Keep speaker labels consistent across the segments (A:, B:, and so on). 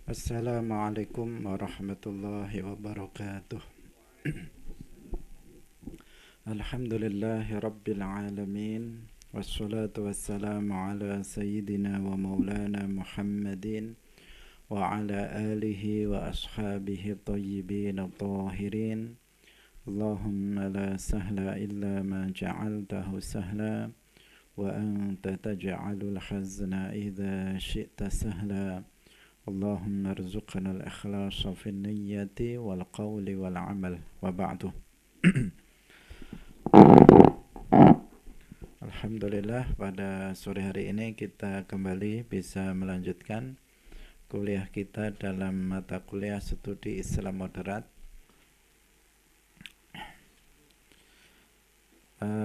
A: Assalamualaikum warahmatullahi wabarakatuh. Alhamdulillahi rabbil alamin. Wassalatu wassalamu ala sayyidina wa maulana Muhammadin wa ala alihi wa ashabihi tayyibin tahirin. Allahumma la sahla illa ma ja'altahu sahla wa anta taj'alul hazna idha syi'ta sahla. Allahumma arzuqna al-ikhlasa fi niyyati wal qawli wal amal wa ba'du. Alhamdulillah, pada sore hari ini kita kembali bisa melanjutkan kuliah kita dalam mata kuliah studi Islam moderat.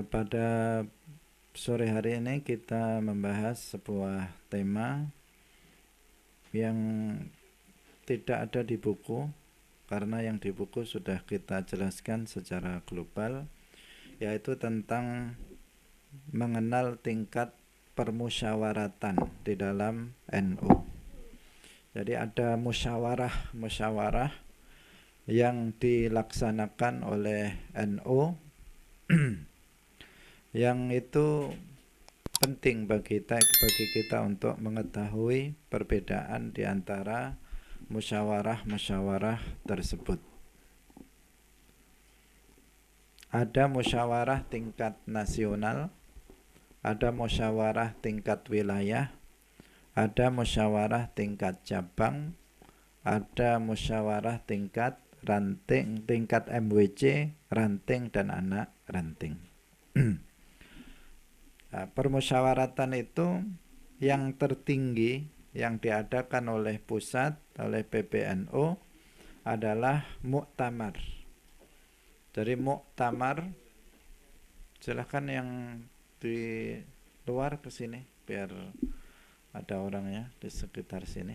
A: Pada sore hari ini kita membahas sebuah tema yang tidak ada di buku, karena yang di buku sudah kita jelaskan secara global, yaitu tentang mengenal tingkat permusyawaratan di dalam NU. Jadi ada musyawarah yang dilaksanakan oleh NU yang itu penting bagi kita untuk mengetahui perbedaan di antara musyawarah tersebut. Ada musyawarah tingkat nasional, ada musyawarah tingkat wilayah, ada musyawarah tingkat cabang, ada musyawarah tingkat ranting, tingkat MWC, ranting dan anak ranting. Permusyawaratan itu yang tertinggi yang diadakan oleh pusat, oleh PBNU adalah muktamar. Jadi muktamar, silahkan yang di luar ke sini biar ada orangnya di sekitar sini.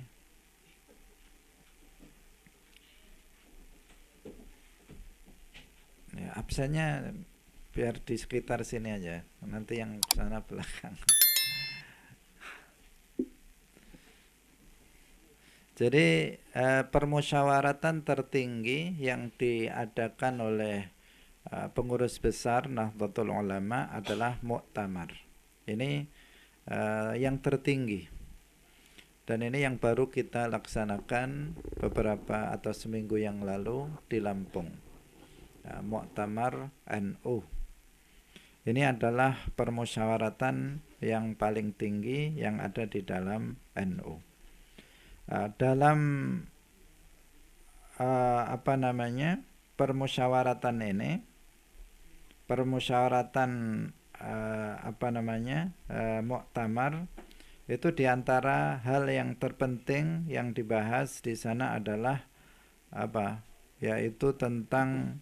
A: Ya, absennya biar di sekitar sini aja, nanti yang sana belakang. Jadi permusyawaratan tertinggi yang diadakan oleh pengurus besar Nahdlatul Ulama adalah muktamar. Ini yang tertinggi, dan ini yang baru kita laksanakan beberapa atau seminggu yang lalu di Lampung. Muktamar NU. Ini adalah permusyawaratan yang paling tinggi yang ada di dalam NU. Dalam permusyawaratan ini, muktamar itu diantara hal yang terpenting yang dibahas di sana adalah yaitu tentang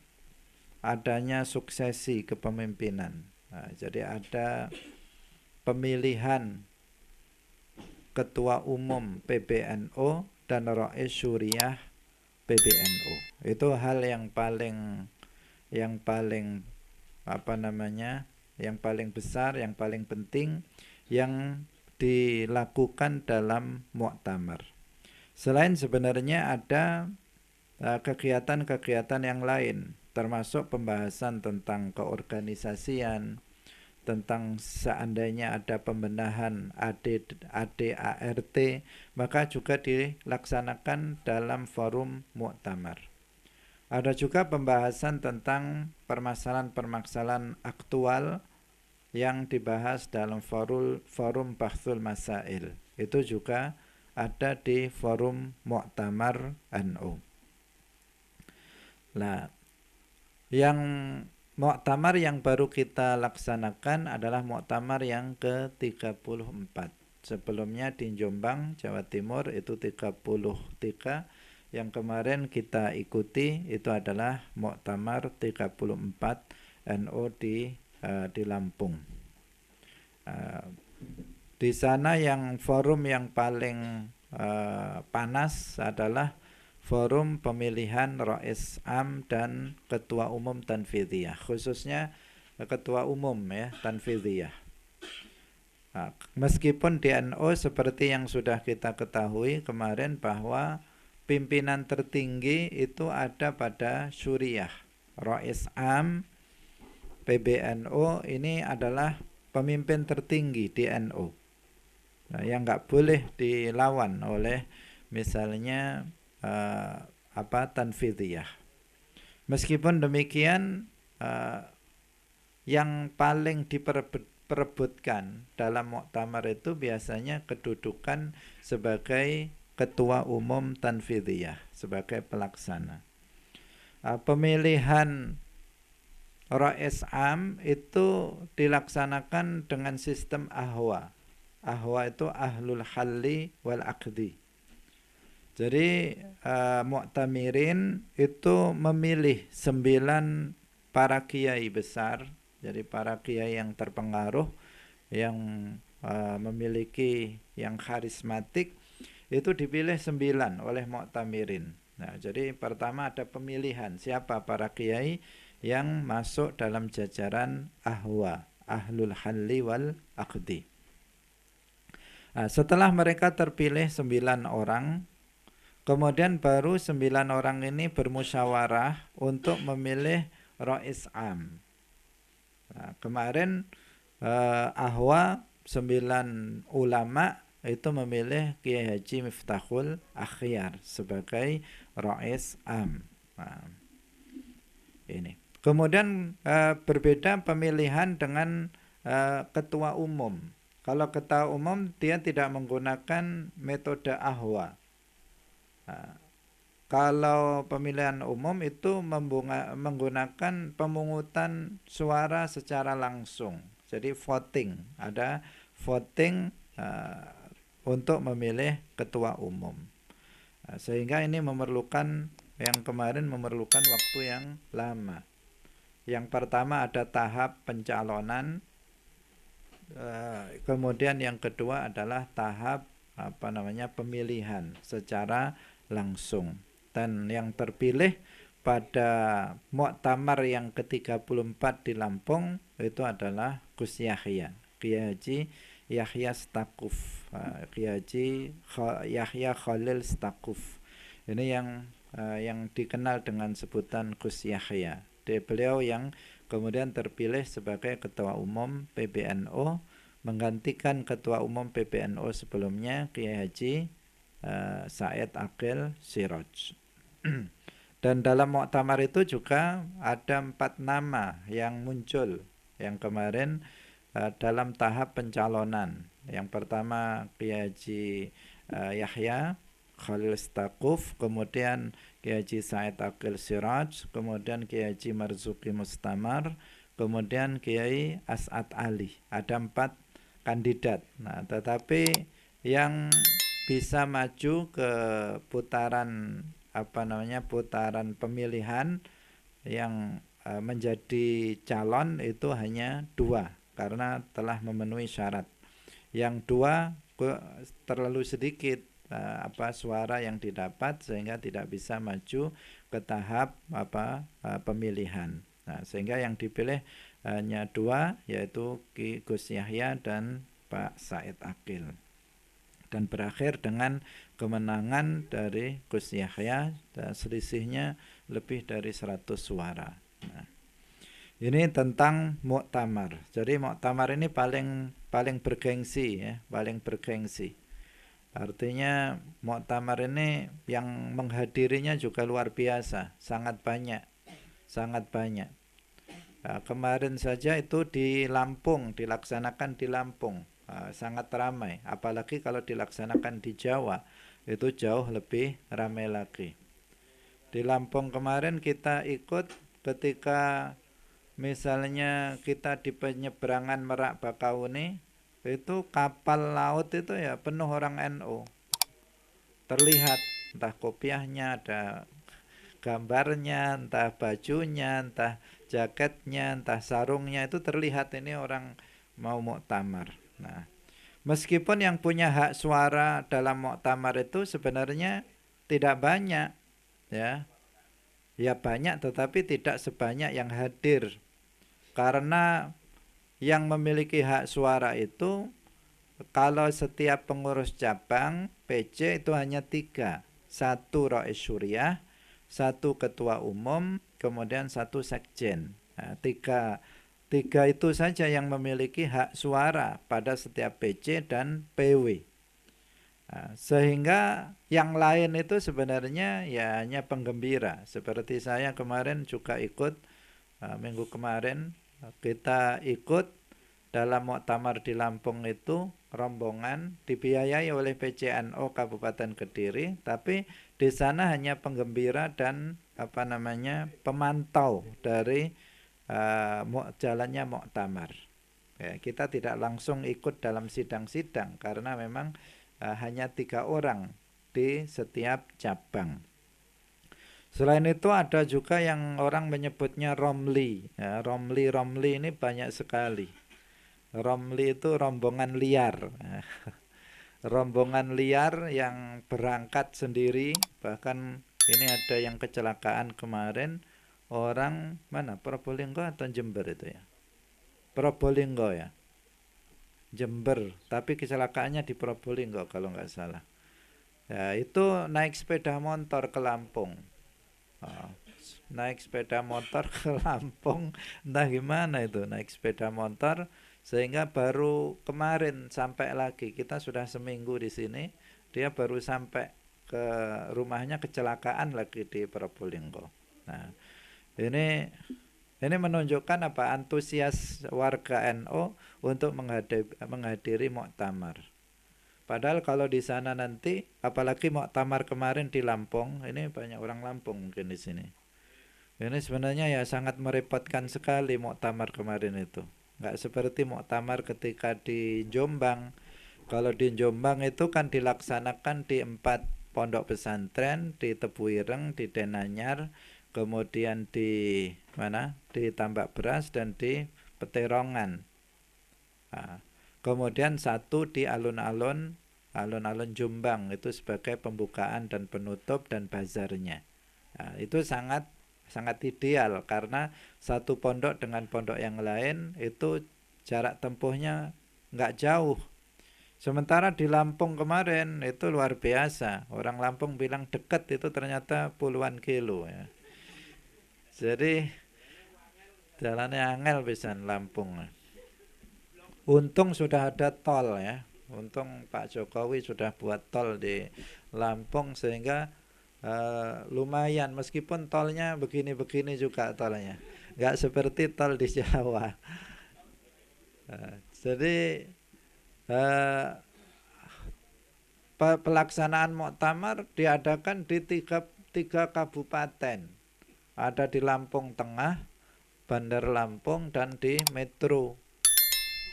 A: adanya suksesi kepemimpinan. Jadi ada pemilihan ketua umum PBNU dan Rais Syuriah PBNU. Itu hal yang paling besar, yang paling penting yang dilakukan dalam muktamar. Selain sebenarnya ada kegiatan-kegiatan yang lain, termasuk pembahasan tentang keorganisasian, tentang seandainya ada pembenahan ADART, maka juga dilaksanakan dalam forum muktamar. Ada juga pembahasan tentang permasalahan-permasalahan aktual yang dibahas dalam forum Bahthul Masail. Itu juga ada di forum muktamar NU. Nah, yang muktamar yang baru kita laksanakan adalah muktamar yang ke-34. Sebelumnya di Jombang, Jawa Timur itu 33. Yang kemarin kita ikuti itu adalah muktamar 34 NU di Lampung. Di sana yang forum yang paling panas adalah forum pemilihan Rais Am dan Ketua Umum Tanfidhiyah, khususnya Ketua Umum Tanfidhiyah. Meskipun di NU seperti yang sudah kita ketahui kemarin bahwa pimpinan tertinggi itu ada pada Suriah. Rais Am PBNU ini adalah pemimpin tertinggi di NU. Nah, yang nggak boleh dilawan oleh misalnya Tanfidiyah. Meskipun demikian, yang paling diperebutkan dalam muktamar itu biasanya kedudukan sebagai ketua umum Tanfidiyah, sebagai pelaksana. Pemilihan Rais Am itu dilaksanakan dengan sistem ahwa. Ahwa itu ahlul halli wal aqdi. Jadi muktamirin itu memilih 9 para kiai besar. Jadi para kiai yang terpengaruh, yang memiliki, yang karismatik, itu dipilih 9 oleh muktamirin. Nah, jadi pertama ada pemilihan siapa para kiai yang masuk dalam jajaran ahwa, ahlul halli wal aqdi. Nah, setelah mereka terpilih 9 orang, kemudian baru 9 orang ini bermusyawarah untuk memilih Rais Am. Nah, kemarin ahwa 9 ulama itu memilih Kiai Haji Miftahul Akhyar sebagai Rais Am. Nah, ini. Kemudian berbeda pemilihan dengan ketua umum. Kalau ketua umum dia tidak menggunakan metode ahwa. Nah, kalau pemilihan umum itu menggunakan pemungutan suara secara langsung. Jadi voting, ada voting untuk memilih ketua umum. Sehingga ini memerlukan, yang kemarin memerlukan waktu yang lama. Yang pertama ada tahap pencalonan, kemudian yang kedua adalah tahap pemilihan secara langsung. Dan yang terpilih pada muktamar yang ke-34 di Lampung itu adalah Gus Yahya, Kiai Haji Yahya Stakuf, Kiai Haji Yahya Khalil Stakuf. Ini yang dikenal dengan sebutan Gus Yahya. Beliau yang kemudian terpilih sebagai ketua umum PBNU, menggantikan ketua umum PBNU sebelumnya Kiai Haji Said Aqil Siraj. Dan dalam muktamar itu juga ada 4 nama yang muncul yang kemarin dalam tahap pencalonan. Yang pertama Kiai Haji Yahya Khalil Stakuf, kemudian Kiai Haji Said Aqil Siraj, kemudian Kiai Haji Marzuki Mustamar, kemudian Kiai As'ad Ali. Ada 4 kandidat. Nah, tetapi yang bisa maju ke putaran putaran pemilihan yang menjadi calon itu hanya 2 karena telah memenuhi syarat. Yang 2 terlalu sedikit suara yang didapat sehingga tidak bisa maju ke tahap pemilihan. Nah, sehingga yang dipilih hanya 2, yaitu Ki Gus Yahya dan Pak Said Aqil. Dan berakhir dengan kemenangan dari Gus Yahya, dan selisihnya lebih dari 100 suara. Nah, ini tentang muktamar. Jadi muktamar ini paling bergengsi ya, paling bergengsi. Artinya muktamar ini yang menghadirinya juga luar biasa, sangat banyak. Nah, kemarin saja itu di Lampung, dilaksanakan di Lampung, sangat ramai. Apalagi kalau dilaksanakan di Jawa, itu jauh lebih ramai lagi. Di Lampung kemarin kita ikut ketika misalnya kita di penyeberangan Merak Bakauni, itu kapal laut itu ya penuh orang NU. Terlihat entah kopiahnya, ada gambarnya, entah bajunya, entah jaketnya, entah sarungnya, itu terlihat ini orang mau muktamar. Nah, meskipun yang punya hak suara dalam muktamar itu sebenarnya tidak banyak, ya banyak tetapi tidak sebanyak yang hadir, karena yang memiliki hak suara itu kalau setiap pengurus cabang PC itu hanya 3, satu Rais Syuriah, satu ketua umum, kemudian satu sekjen. Nah, tiga itu saja yang memiliki hak suara pada setiap PC dan PW. Nah, sehingga yang lain itu sebenarnya ya hanya penggembira. Seperti saya kemarin juga ikut, minggu kemarin kita ikut dalam muktamar di Lampung itu, rombongan dibiayai oleh PCNO Kabupaten Kediri, tapi di sana hanya penggembira dan pemantau dari jalannya muktamar. Ya, kita tidak langsung ikut dalam sidang-sidang karena memang hanya 3 orang di setiap cabang. Selain itu ada juga yang orang menyebutnya Romli. Ya, Romli ini banyak sekali. Romli itu rombongan liar. Rombongan liar yang berangkat sendiri. Bahkan ini ada yang kecelakaan kemarin. Orang mana? Probolinggo atau Jember itu ya? Probolinggo ya. Jember, tapi kecelakaannya di Probolinggo kalau nggak salah. Ya, itu naik sepeda motor ke Lampung. Naik sepeda motor ke Lampung, entah gimana itu naik sepeda motor, sehingga baru kemarin sampai lagi. Kita sudah seminggu di sini, dia baru sampai ke rumahnya kecelakaan lagi di Probolinggo. Nah, ini menunjukkan apa antusias warga NU untuk menghadiri muktamar. Padahal kalau di sana nanti, apalagi muktamar kemarin di Lampung, ini banyak orang Lampung mungkin di sini. Ini sebenarnya ya sangat merepotkan sekali muktamar kemarin itu. Nggak seperti muktamar ketika di Jombang. Kalau di Jombang itu kan dilaksanakan di 4 pondok pesantren, di Tebu Ireng, di Denanyar, kemudian di mana? Di Tambak Beras dan di Peterongan. Nah, kemudian satu di alun-alun Jombang itu sebagai pembukaan dan penutup dan bazarnya. Nah, itu sangat ideal karena satu pondok dengan pondok yang lain itu jarak tempuhnya nggak jauh. Sementara di Lampung kemarin itu luar biasa. Orang Lampung bilang dekat, itu ternyata puluhan kilo ya. Jadi jalannya angel pisan Lampung. Untung sudah ada tol ya. Untung Pak Jokowi sudah buat tol di Lampung sehingga lumayan, meskipun tolnya begini-begini juga tolnya. Nggak seperti tol di Jawa. Jadi pelaksanaan muktamar diadakan di tiga kabupaten. Ada di Lampung Tengah, Bandar Lampung, dan di Metro.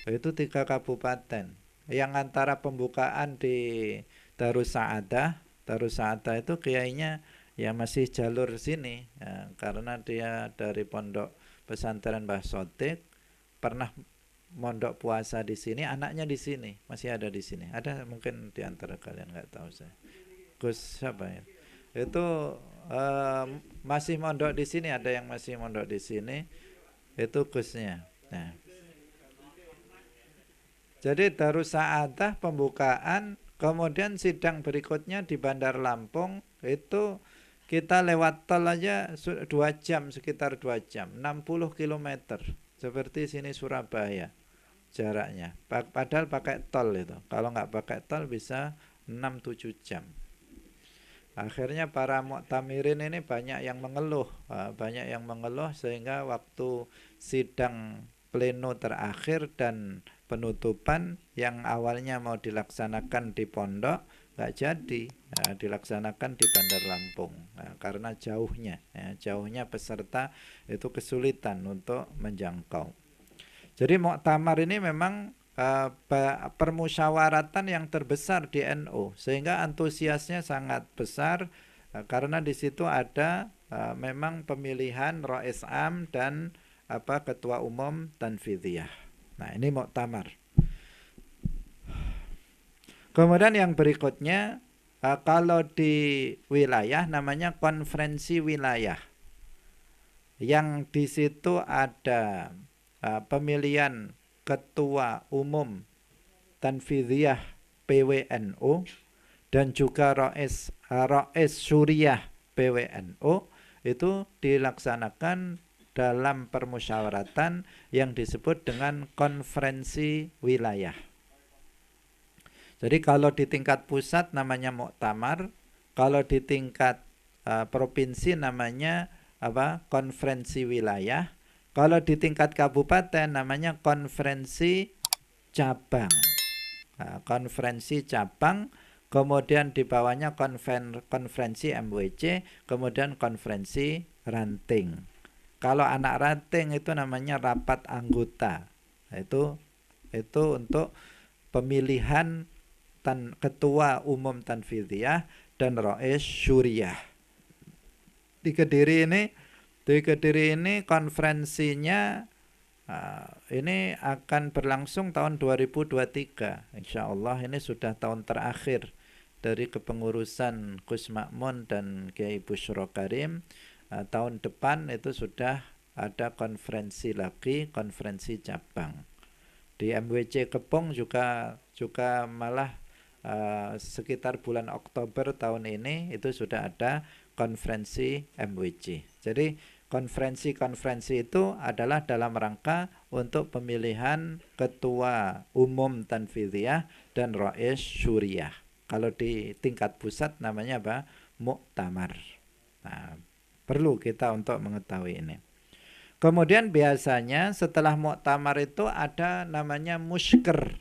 A: Itu 3 kabupaten. Yang antara pembukaan di Darus Saadah itu kiainya ya masih jalur sini ya, karena dia dari pondok pesantren Mbah Sotik, pernah mondok puasa di sini, anaknya di sini, masih ada di sini. Ada mungkin di antara kalian, nggak tahu saya. Gus siapa ya? Itu masih mondok di sini, ada yang masih mondok di sini. Itu Gusnya. Nah, jadi Darus Saadah pembukaan, kemudian sidang berikutnya di Bandar Lampung itu kita lewat tol aja 2 jam, sekitar 2 jam, 60 km. Seperti sini Surabaya jaraknya. Padahal pakai tol itu. Kalau nggak pakai tol bisa 6-7 jam. Akhirnya para muktamirin ini banyak yang mengeluh, sehingga waktu sidang pleno terakhir dan penutupan yang awalnya mau dilaksanakan di pondok nggak jadi, dilaksanakan di Bandar Lampung. Karena jauhnya peserta itu kesulitan untuk menjangkau. Jadi muktamar ini memang permusyawaratan yang terbesar di NU, sehingga antusiasnya sangat besar karena di situ ada memang pemilihan Rais Am dan ketua umum Tanfidiyah. Nah, ini muktamar. Kemudian yang berikutnya kalau di wilayah namanya konferensi wilayah, yang di situ ada pemilihan ketua umum Tanfidiyah PWNU dan juga Rois Suriah PWNU itu dilaksanakan dalam permusyawaratan yang disebut dengan konferensi wilayah. Jadi kalau di tingkat pusat namanya muktamar, kalau di tingkat provinsi namanya konferensi wilayah, kalau di tingkat kabupaten namanya konferensi cabang. Konferensi cabang, kemudian di bawahnya konferensi MWC, kemudian konferensi ranting. Kalau anak ranting itu namanya rapat anggota. Itu untuk pemilihan ketua umum tanfidiyah dan Rois Syuriah. Di Kediri ini konferensinya ini akan berlangsung tahun 2023. Insya Allah ini sudah tahun terakhir dari kepengurusan Gus Makmun dan Kiai Busyro Karim. Tahun depan itu sudah ada konferensi lagi, konferensi cabang. Di MWC Kepong juga malah sekitar bulan Oktober tahun ini itu sudah ada konferensi MWC. Jadi konferensi itu adalah dalam rangka untuk pemilihan ketua umum tanfidiyah dan Rois Syuriah. Kalau di tingkat pusat namanya apa? Muktamar. Nah, perlu kita untuk mengetahui ini. Kemudian biasanya setelah muktamar itu ada namanya musker.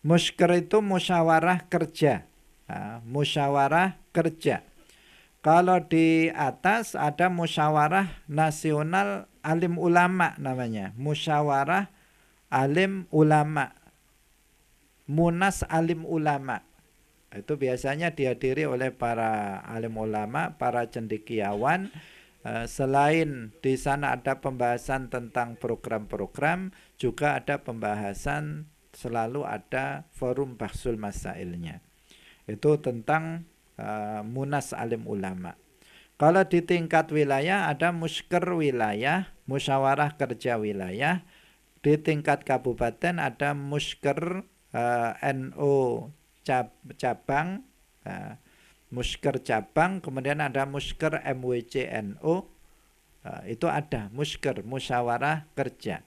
A: Musker itu musyawarah kerja. Musyawarah kerja. Kalau di atas ada musyawarah nasional alim ulama namanya. Musyawarah alim ulama. Munas alim ulama. Itu biasanya dihadiri oleh para alim ulama, para cendekiawan. Selain di sana ada pembahasan tentang program-program, juga ada pembahasan, selalu ada forum bahsul masailnya. Itu tentang munas alim ulama. Kalau di tingkat wilayah ada musker wilayah, musyawarah kerja wilayah. Di tingkat kabupaten ada musker NU cabang, musker cabang, kemudian ada musker MWC NU, itu ada musker, musyawarah kerja.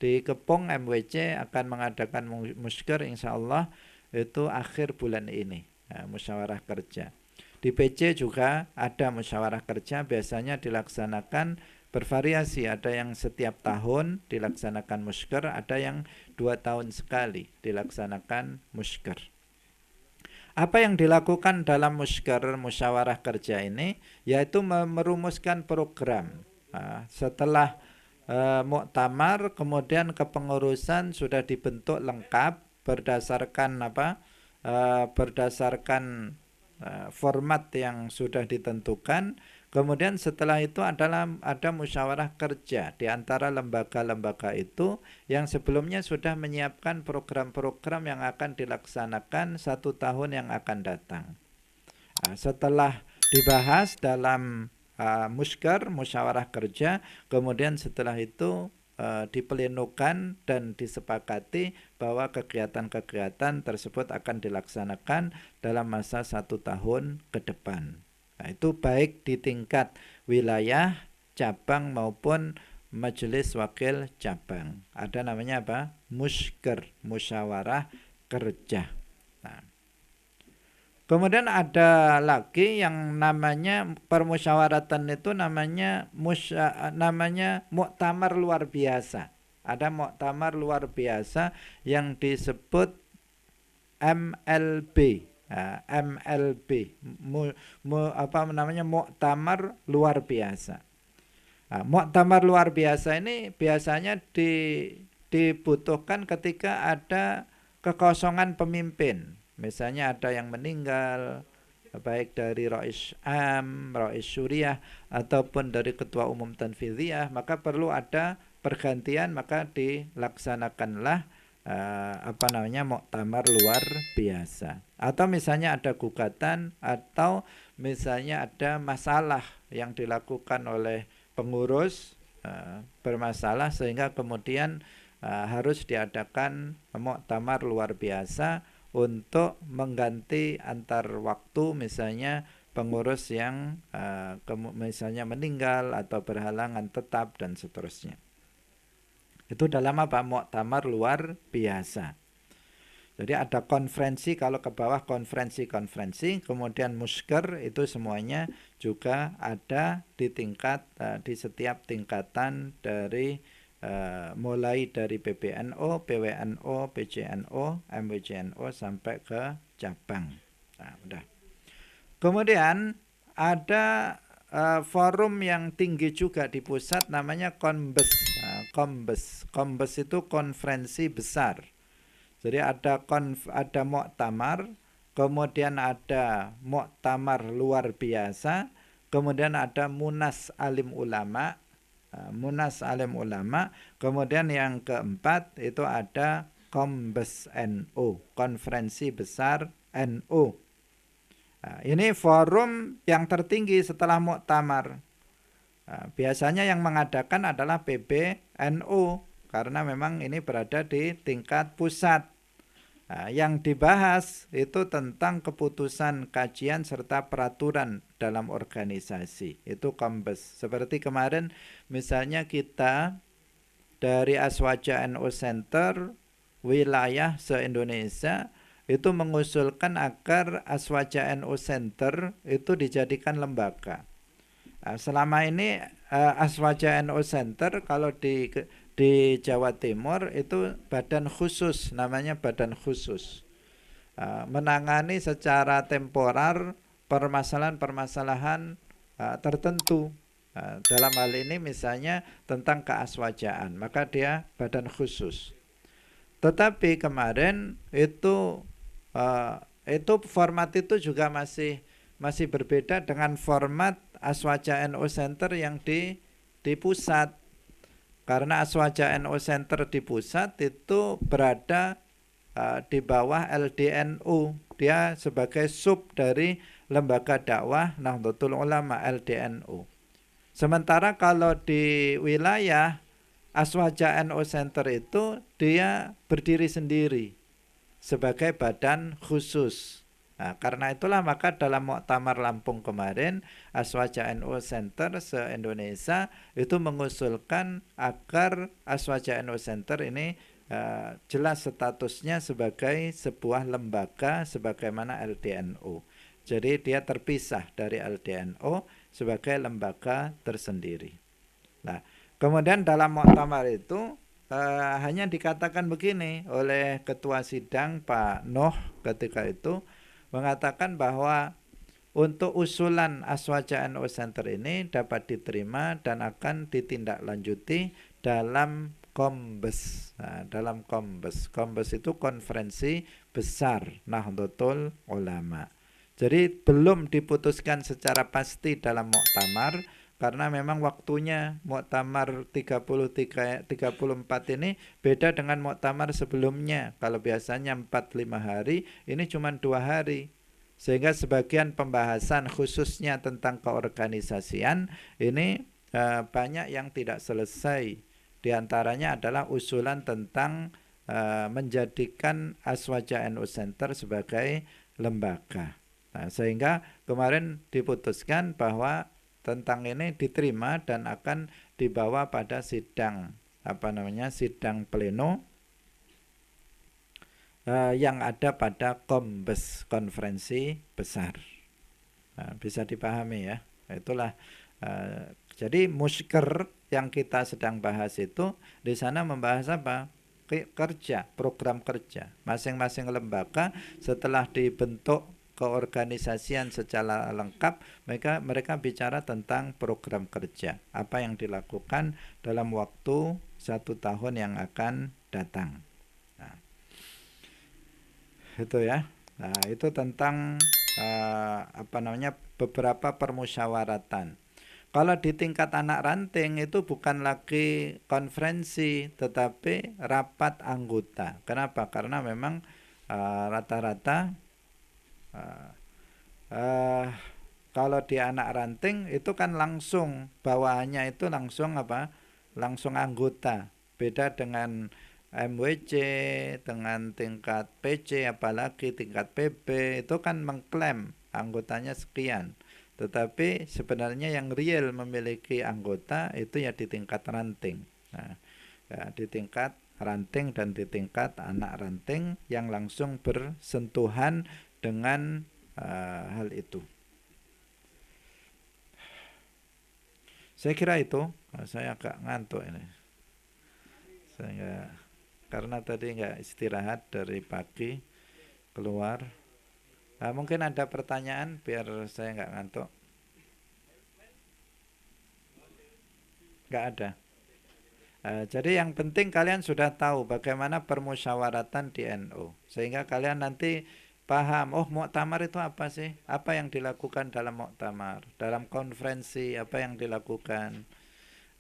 A: Di Kepong MWC akan mengadakan musker insya Allah itu akhir bulan ini, musyawarah kerja. Di PC juga ada musyawarah kerja, biasanya dilaksanakan bervariasi, ada yang setiap tahun dilaksanakan musker, ada yang 2 tahun sekali dilaksanakan musker. Apa yang dilakukan dalam musyawarah kerja ini yaitu merumuskan program. Setelah muktamar, kemudian kepengurusan sudah dibentuk lengkap berdasarkan berdasarkan format yang sudah ditentukan. Kemudian setelah itu ada musyawarah kerja di antara lembaga-lembaga itu yang sebelumnya sudah menyiapkan program-program yang akan dilaksanakan 1 tahun yang akan datang. Setelah dibahas dalam musyawarah kerja, kemudian setelah itu dipelenukan dan disepakati bahwa kegiatan-kegiatan tersebut akan dilaksanakan dalam masa 1 tahun ke depan. Nah, itu baik di tingkat wilayah, cabang maupun majelis wakil cabang. Ada namanya apa? Musker, musyawarah kerja. Nah, kemudian ada lagi yang namanya permusyawaratan itu namanya muktamar luar biasa. Ada muktamar luar biasa yang disebut MLB. MLB muktamar luar biasa. Muktamar luar biasa ini biasanya dibutuhkan ketika ada kekosongan pemimpin. Misalnya ada yang meninggal, baik dari Rois Am, Rois Syuriah ataupun dari ketua umum tanfidiyah, maka perlu ada pergantian, maka dilaksanakanlah muktamar luar biasa. Atau misalnya ada gugatan, atau misalnya ada masalah yang dilakukan oleh pengurus bermasalah sehingga kemudian harus diadakan muktamar luar biasa untuk mengganti antar waktu, misalnya pengurus yang misalnya meninggal atau berhalangan tetap dan seterusnya. Itu dalam apa? Muktamar luar biasa. Jadi ada konferensi, kalau ke bawah konferensi, kemudian musker, itu semuanya juga ada di tingkat di setiap tingkatan dari mulai dari PBNO, PWNO, PJNO, MWJNO sampai ke cabang. Nah, udah. Kemudian ada forum yang tinggi juga di pusat, namanya Kombes. Nah, Kombes itu konferensi besar. Jadi ada muktamar, kemudian ada muktamar luar biasa, kemudian ada munas alim ulama, kemudian yang keempat itu ada Kombes NU, konferensi besar NU. Nah, ini forum yang tertinggi setelah muktamar. Nah, biasanya yang mengadakan adalah PBNU karena memang ini berada di tingkat pusat. Nah, yang dibahas itu tentang keputusan, kajian, serta peraturan dalam organisasi. Itu Kombes. Seperti kemarin misalnya kita dari Aswaja NU Center wilayah se-Indonesia itu mengusulkan agar Aswaja NU Center itu dijadikan lembaga. Nah, selama ini Aswaja NU Center kalau di Jawa Timur itu badan khusus, namanya badan khusus, menangani secara temporer permasalahan-permasalahan tertentu. Dalam hal ini misalnya tentang keaswajaan, maka dia badan khusus. Tetapi kemarin itu format itu juga masih berbeda dengan format Aswaja NU Center yang di pusat. Karena Aswaja NU Center di pusat itu berada di bawah LDNU. Dia sebagai sub dari Lembaga Dakwah Nahdlatul Ulama, LDNU. Sementara kalau di wilayah Aswaja NU Center itu dia berdiri sendiri sebagai badan khusus. Nah, karena itulah maka dalam Muktamar Lampung kemarin Aswaja NU Center se-Indonesia itu mengusulkan agar Aswaja NU Center ini jelas statusnya sebagai sebuah lembaga sebagaimana LDNU. Jadi dia terpisah dari LDNU sebagai lembaga tersendiri. Nah, kemudian dalam muktamar itu hanya dikatakan begini oleh ketua sidang Pak Noh ketika itu, mengatakan bahwa untuk usulan Aswaja NU Center ini dapat diterima dan akan ditindaklanjuti dalam Kombes. Nah, dalam Kombes. Kombes itu konferensi besar Nahdlatul Ulama. Jadi belum diputuskan secara pasti dalam muktamar karena memang waktunya muktamar 34 ini beda dengan muktamar sebelumnya. Kalau biasanya 4-5 hari, ini cuma 2 hari. Sehingga sebagian pembahasan khususnya tentang keorganisasian ini banyak yang tidak selesai. Di antaranya adalah usulan tentang menjadikan Aswaja NU Center sebagai lembaga. Nah, sehingga kemarin diputuskan bahwa tentang ini diterima dan akan dibawa pada sidang sidang pleno yang ada pada Kombes, konferensi besar. Nah, bisa dipahami ya. Itulah jadi musker yang kita sedang bahas itu di sana membahas apa? Kerja, program kerja. Masing-masing lembaga setelah dibentuk keorganisasian secara lengkap, mereka bicara tentang program kerja, apa yang dilakukan dalam waktu 1 tahun yang akan datang. Nah, itu ya. Nah, itu tentang beberapa permusyawaratan. Kalau di tingkat anak ranting itu bukan lagi konferensi tetapi rapat anggota. Kenapa? Karena memang rata-rata kalau di anak ranting itu kan langsung bawahannya itu langsung anggota. Beda dengan MWC dengan tingkat PC apalagi tingkat PB itu kan mengklaim anggotanya sekian. Tetapi sebenarnya yang real memiliki anggota itu ya di tingkat ranting. Nah, ya, di tingkat ranting dan di tingkat anak ranting yang langsung bersentuhan dengan hal itu. Saya kira itu. Saya agak ngantuk ini. Saya karena tadi nggak istirahat dari pagi keluar. Mungkin ada pertanyaan biar saya nggak ngantuk. Nggak ada. Jadi yang penting kalian sudah tahu bagaimana permusyawaratan di NU, sehingga kalian nanti paham, oh muktamar itu apa sih? Apa yang dilakukan dalam muktamar? Dalam konferensi apa yang dilakukan?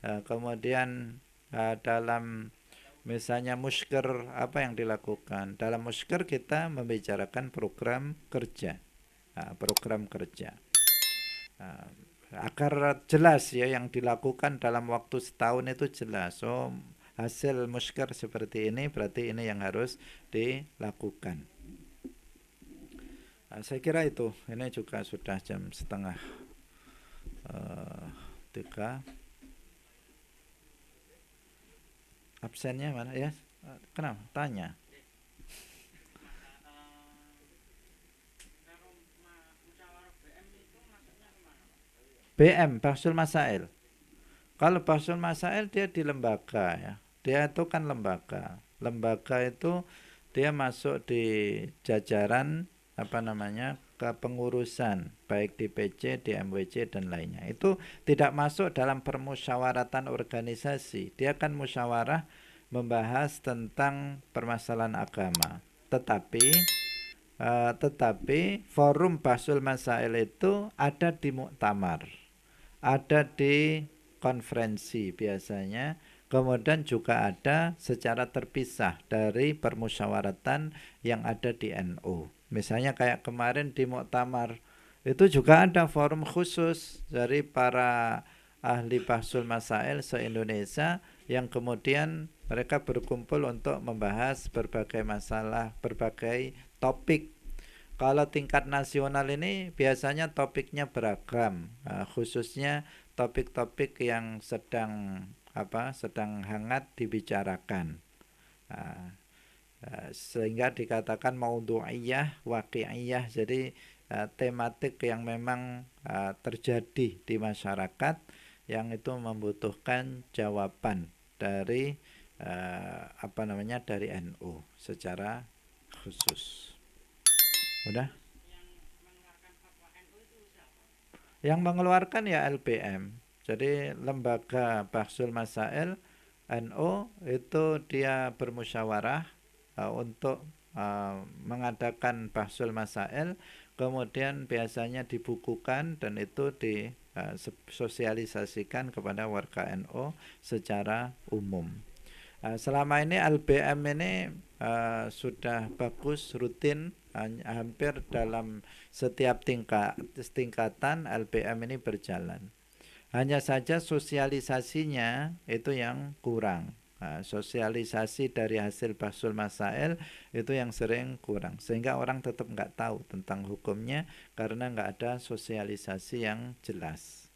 A: Kemudian dalam misalnya musker apa yang dilakukan? Dalam musker kita membicarakan program kerja. Program kerja. Agar jelas ya yang dilakukan dalam waktu setahun itu jelas. Oh, hasil musker seperti ini berarti ini yang harus dilakukan. Saya kira itu. Ini juga sudah jam setengah 3. Absennya mana ya? Kenapa? Tanya. BM, Bahsul Masail. Kalau Bahsul Masail dia di lembaga ya. Dia itu kan lembaga. Lembaga itu dia masuk di jajaran kepengurusan baik di PC, di MWC dan lainnya. Itu tidak masuk dalam permusyawaratan organisasi. Dia kan musyawarah membahas tentang permasalahan agama. Tetapi forum Bahsul Masail itu ada di muktamar, ada di konferensi biasanya, kemudian juga ada secara terpisah dari permusyawaratan yang ada di NU. Misalnya kayak kemarin di muktamar itu juga ada forum khusus dari para ahli Bahsul Masail se-Indonesia yang kemudian mereka berkumpul untuk membahas berbagai masalah, berbagai topik. Kalau tingkat nasional ini biasanya topiknya beragam, khususnya topik-topik yang sedang hangat dibicarakan. Sehingga dikatakan maudhu'iyah, waqi'iyah. Jadi tematik yang memang terjadi di masyarakat yang itu membutuhkan jawaban dari dari NU secara khusus. Udah? Yang mengeluarkan ya LBM. Jadi lembaga Bahsul Masail NU itu dia bermusyawarah untuk mengadakan Bahsul Masail, kemudian biasanya dibukukan dan itu disosialisasikan kepada warga NU secara umum. Selama ini LBM ini sudah bagus, rutin, hampir dalam setiap tingkatan LBM ini berjalan. Hanya saja sosialisasinya itu yang kurang. Sosialisasi dari hasil Bahsul Masail itu yang sering kurang, sehingga orang tetap nggak tahu tentang hukumnya karena nggak ada sosialisasi yang jelas.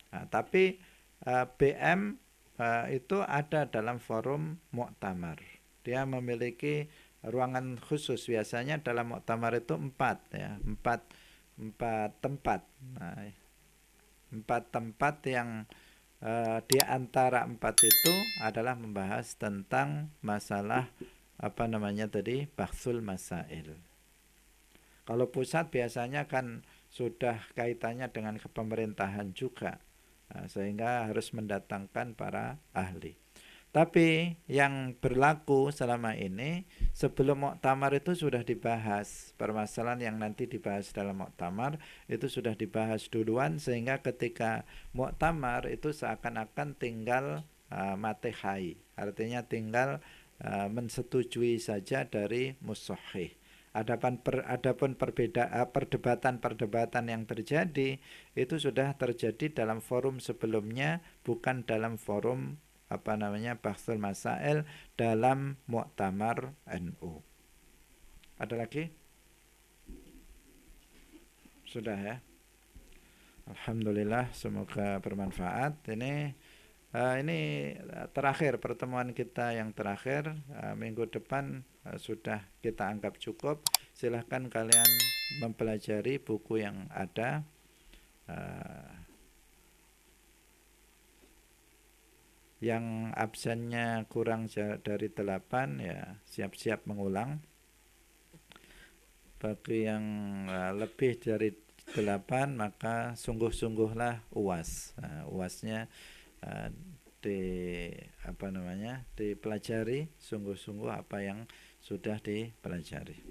A: Tapi BM itu ada dalam forum muktamar. Dia memiliki ruangan khusus, biasanya dalam muktamar itu 4 tempat. 4 tempat yang di antara 4 itu adalah membahas tentang masalah Bahsul Masail. Kalau pusat biasanya kan sudah kaitannya dengan kepemerintahan juga, sehingga harus mendatangkan para ahli. Tapi yang berlaku selama ini, sebelum muktamar itu sudah dibahas. Permasalahan yang nanti dibahas dalam muktamar itu sudah dibahas duluan, sehingga ketika muktamar itu seakan-akan tinggal matehai, artinya tinggal mensetujui saja dari mushahih. Adapun perdebatan-perdebatan yang terjadi itu sudah terjadi dalam forum sebelumnya, bukan dalam forum Bahsul Masail dalam Muktamar NU. Ada lagi? Sudah ya. Alhamdulillah, semoga bermanfaat. Ini terakhir pertemuan kita yang terakhir. Minggu depan sudah kita anggap cukup. Silahkan kalian mempelajari buku yang ada. Yang absennya kurang dari 8 ya siap-siap mengulang. Bagi yang lebih dari 8 maka sungguh-sungguhlah UAS. UASnya dipelajari sungguh-sungguh apa yang sudah dipelajari.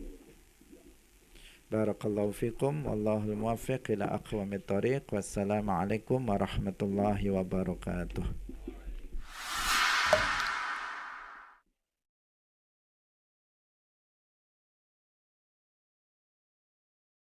A: Barakallahu fikum wallahul muwaffiq ila aqwamit thoriq. Wassalamualaikum warahmatullahi wabarakatuh.